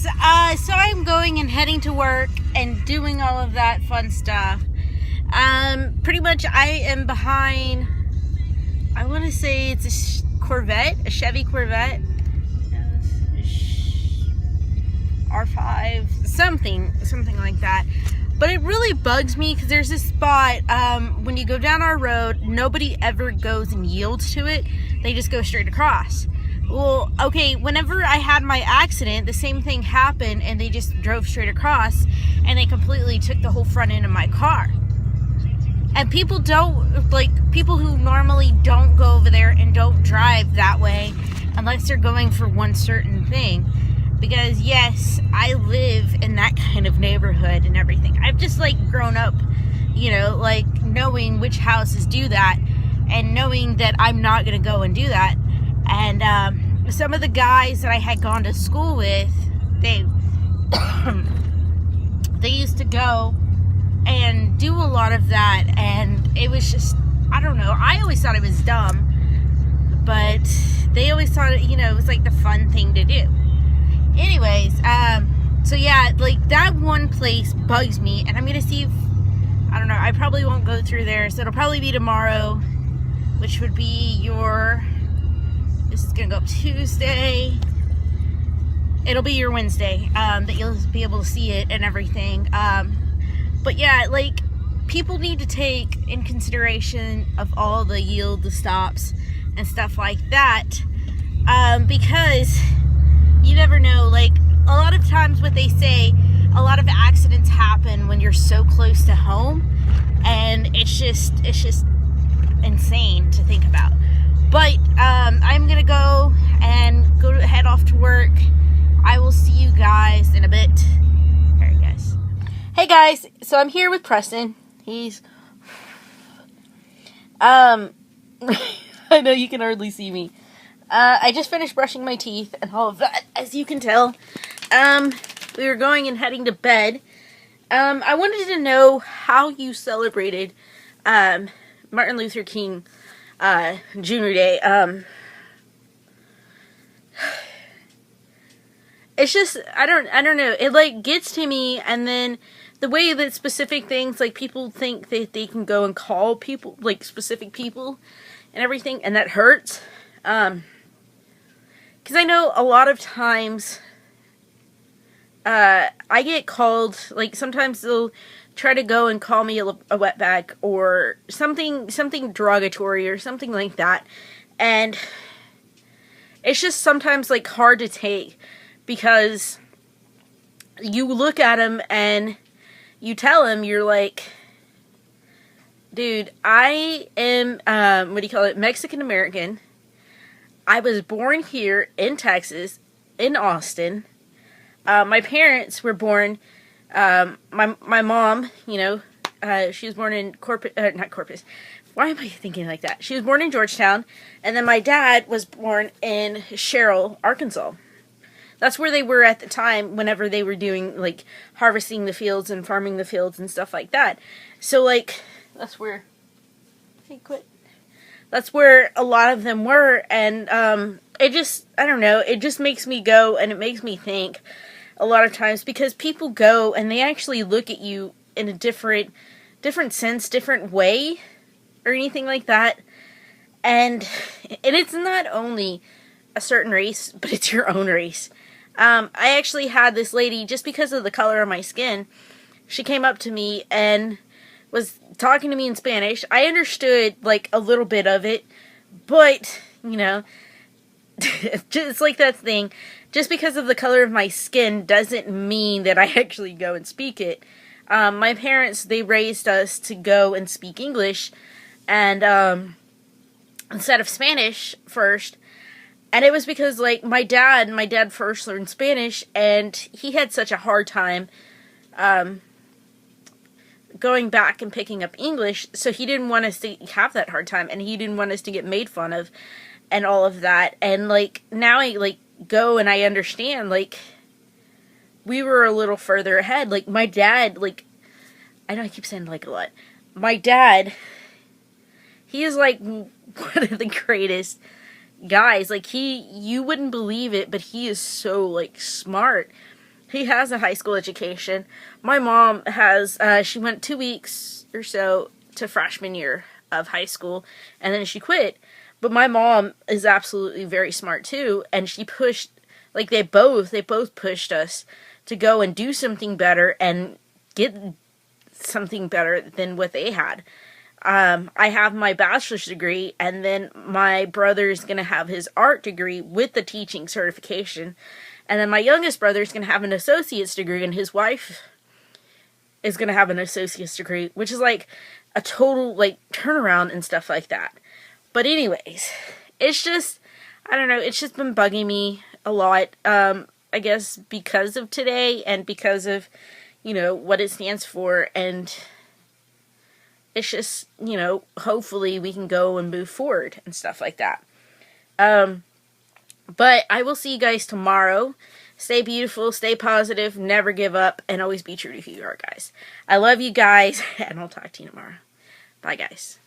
anyways, so I'm going and heading to work and doing all of that fun stuff. Pretty much I am behind, I want to say it's a Corvette, a Chevy Corvette. R5, something like that. But it really bugs me because there's this spot, when you go down our road, nobody ever goes and yields to it. They just go straight across. Well, okay, whenever I had my accident, the same thing happened and they just drove straight across and they completely took the whole front end of my car. And people who normally don't go over there and don't drive that way unless they're going for one certain thing. Because yes, I live in that kind of neighborhood and everything. I've just grown up, knowing which houses do that and knowing that I'm not going to go and do that. And some of the guys that I had gone to school with, they used to go and do a lot of that, and it was just, I don't know, I always thought it was dumb, but they always thought it, it was like the fun thing to do. Anyways, so yeah, that one place bugs me, and I'm gonna see if, I don't know, I probably won't go through there, so it'll probably be tomorrow, which would be this is gonna go up Tuesday. It'll be your Wednesday, that you'll be able to see it and everything. But yeah, people need to take in consideration of all the the stops and stuff like that, because you never know. A lot of times what they say, a lot of accidents happen when you're so close to home, and it's just insane to think about. But I'm gonna go and head off to work. I will see you guys in a bit. Alright, guys. Hey guys, so I'm here with Preston. He's I know you can hardly see me. I just finished brushing my teeth and all of that, as you can tell. We were going and heading to bed. I wanted to know how you celebrated Martin Luther King Jr. Day. It's just, I don't know. It gets to me, and then the way that specific things, people think that they can go and call people, specific people and everything, and that hurts. Because I know a lot of times, I get called, sometimes they'll try to go and call me a wetback or something derogatory or something like that, and it's just sometimes hard to take, because you look at them and you tell them, you're like, dude, I am Mexican American. I was born here in Texas, in Austin. My parents were born, my mom, she was born in not Corpus. Why am I thinking like that? She was born in Georgetown, and then my dad was born in Sherrill, Arkansas. That's where they were at the time whenever they were doing, harvesting the fields and farming the fields and stuff like that. So, that's where, hey, quit. That's where a lot of them were, and, it just, I don't know, it just makes me go, and it makes me think a lot of times, because people go and they actually look at you in a different sense, different way, or anything like that, and it's not only a certain race, but it's your own race. I actually had this lady, just because of the color of my skin, she came up to me and was talking to me in Spanish. I understood, a little bit of it, but, just that thing, just because of the color of my skin doesn't mean that I actually go and speak it. My parents, they raised us to go and speak English, and, instead of Spanish first. And it was because, my dad first learned Spanish, and he had such a hard time, going back and picking up English, so he didn't want us to have that hard time, and he didn't want us to get made fun of, and all of that. And, now I, go and I understand, we were a little further ahead. My dad, I know I keep saying a lot. My dad, he is, one of the greatest guys. You wouldn't believe it, but he is so, smart. He has a high school education. My mom has, she went 2 weeks or so to freshman year of high school, and then she quit. But my mom is absolutely very smart too, and she pushed, like they both pushed us to go and do something better and get something better than what they had. I have my bachelor's degree, and then my brother's going to have his art degree with the teaching certification. And then my youngest brother's going to have an associate's degree, and his wife is going to have an associate's degree, which is like a total like turnaround and stuff like that. But anyways, it's just, I don't know, it's just been bugging me a lot. I guess because of today and because of, you know, what it stands for, and it's just, you know, hopefully we can go and move forward and stuff like that. But I will see you guys tomorrow. Stay beautiful, stay positive, never give up, and always be true to who you are, guys. I love you guys, and I'll talk to you tomorrow. Bye, guys.